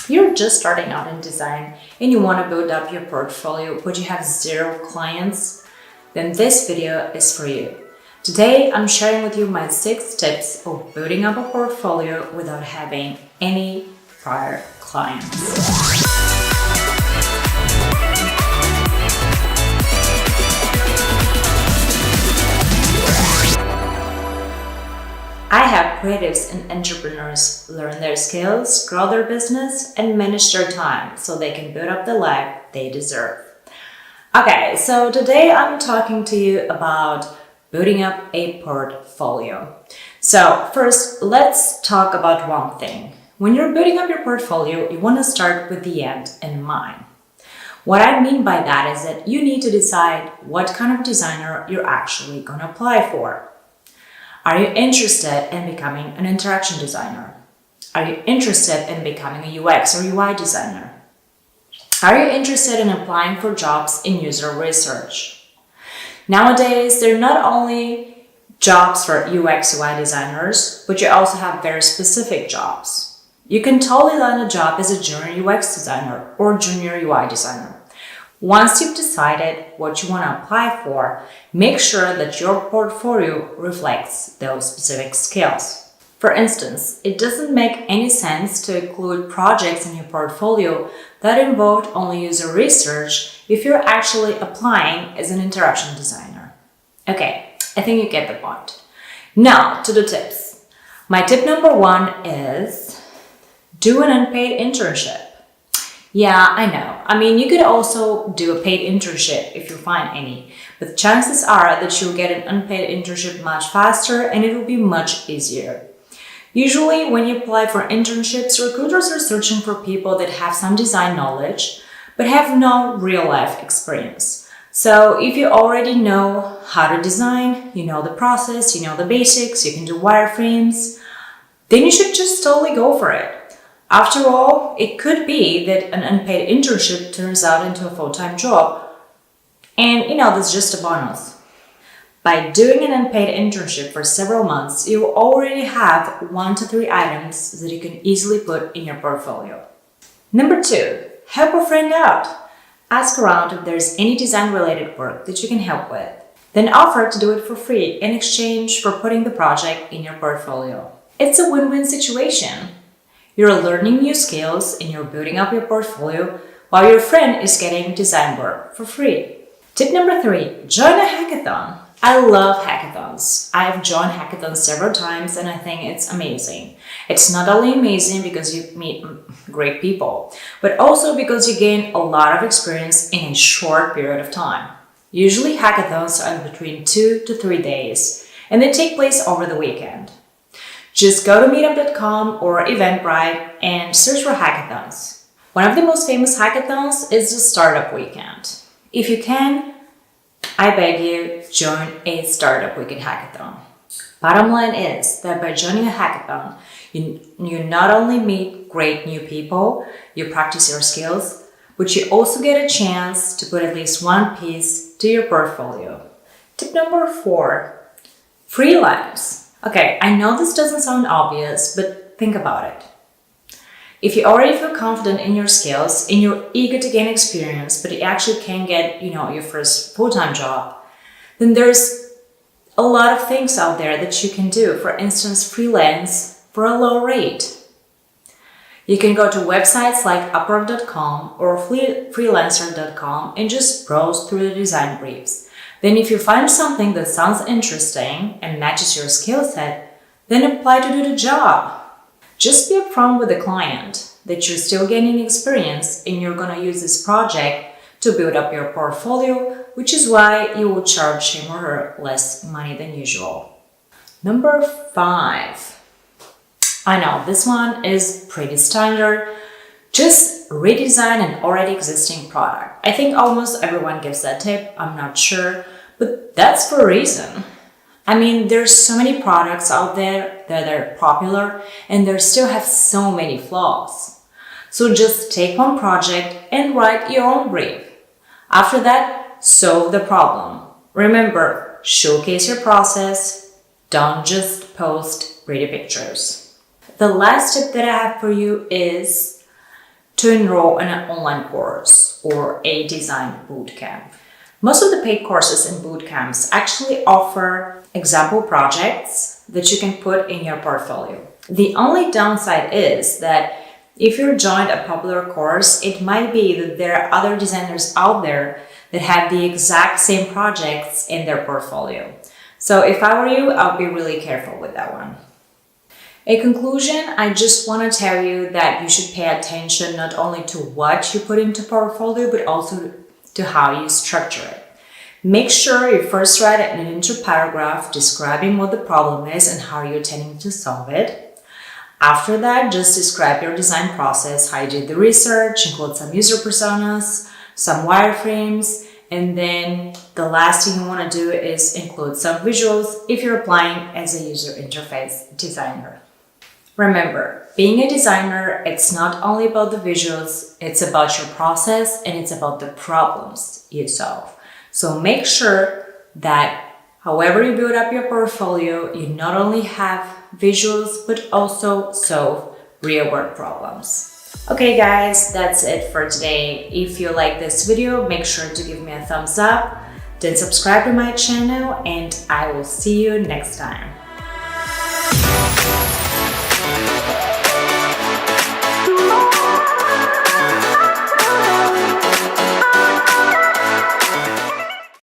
You're just starting out in design and you want to build up your portfolio, but you have 0 clients, then this video is for you. Today, I'm sharing with you my 6 tips of building up a portfolio without having any prior clients. I help creatives and entrepreneurs learn their skills, grow their business, and manage their time so they can build up the life they deserve. Okay, so today I'm talking to you about building up a portfolio. So first, let's talk about one thing. When you're building up your portfolio, you want to start with the end in mind. What I mean by that is that you need to decide what kind of designer you're actually going to apply for. Are you interested in becoming an interaction designer? Are you interested in becoming a UX or UI designer? Are you interested in applying for jobs in user research? Nowadays, there are not only jobs for UX UI designers, but you also have very specific jobs. You can totally land a job as a junior UX designer or junior UI designer. Once you've decided what you want to apply for, make sure that your portfolio reflects those specific skills. For instance, it doesn't make any sense to include projects in your portfolio that involve only user research if you're actually applying as an interaction designer. Okay, I think you get the point. Now to the tips. My tip number 1 is do an unpaid internship. Yeah, I know. I mean, you could also do a paid internship if you find any, but chances are that you'll get an unpaid internship much faster and it will be much easier. Usually, when you apply for internships, recruiters are searching for people that have some design knowledge, but have no real-life experience. So if you already know how to design, you know the process, you know the basics, you can do wireframes, then you should just totally go for it. After all, it could be that an unpaid internship turns out into a full-time job. And that's just a bonus. By doing an unpaid internship for several months, you already have 1 to 3 items that you can easily put in your portfolio. Number 2, help a friend out. Ask around if there's any design-related work that you can help with. Then offer to do it for free in exchange for putting the project in your portfolio. It's a win-win situation. You're learning new skills and you're building up your portfolio while your friend is getting design work for free. Tip number 3, join a hackathon. I love hackathons. I've joined hackathons several times and I think it's amazing. It's not only amazing because you meet great people, but also because you gain a lot of experience in a short period of time. Usually hackathons are between 2 to 3 days and they take place over the weekend. Just go to meetup.com or Eventbrite and search for hackathons. One of the most famous hackathons is the Startup Weekend. If you can, I beg you, join a Startup Weekend hackathon. Bottom line is that by joining a hackathon, you not only meet great new people, you practice your skills, but you also get a chance to put at least one piece to your portfolio. Tip number 4, freelance. Okay, I know this doesn't sound obvious, but think about it. If you already feel confident in your skills and you're eager to gain experience, but you actually can't get, your first full-time job, then there's a lot of things out there that you can do. For instance, freelance for a low rate. You can go to websites like upwork.com or freelancer.com and just browse through the design briefs. Then if you find something that sounds interesting and matches your skill set, then apply to do the job. Just be upfront with the client that you're still gaining experience and you're going to use this project to build up your portfolio, which is why you will charge him or her less money than usual. Number 5. I know this one is pretty standard. Just redesign an already existing product. I think almost everyone gives that tip, I'm not sure, but that's for a reason. I mean, there's so many products out there that are popular and they still have so many flaws. So just take one project and write your own brief. After that, solve the problem. Remember, showcase your process, don't just post pretty pictures. The last tip that I have for you is to enroll in an online course or a design bootcamp. Most of the paid courses and bootcamps actually offer example projects that you can put in your portfolio. The only downside is that if you joined a popular course, it might be that there are other designers out there that have the exact same projects in their portfolio. So if I were you, I'll be really careful with that one. In conclusion, I just want to tell you that you should pay attention not only to what you put into portfolio, but also to how you structure it. Make sure you first write an intro paragraph describing what the problem is and how you're intending to solve it. After that, just describe your design process, how you did the research, include some user personas, some wireframes, and then the last thing you want to do is include some visuals if you're applying as a user interface designer. Remember, being a designer, it's not only about the visuals, it's about your process and it's about the problems you solve. So make sure that however you build up your portfolio, you not only have visuals, but also solve real-world problems. Okay guys, that's it for today. If you like this video, make sure to give me a thumbs up, then subscribe to my channel, and I will see you next time.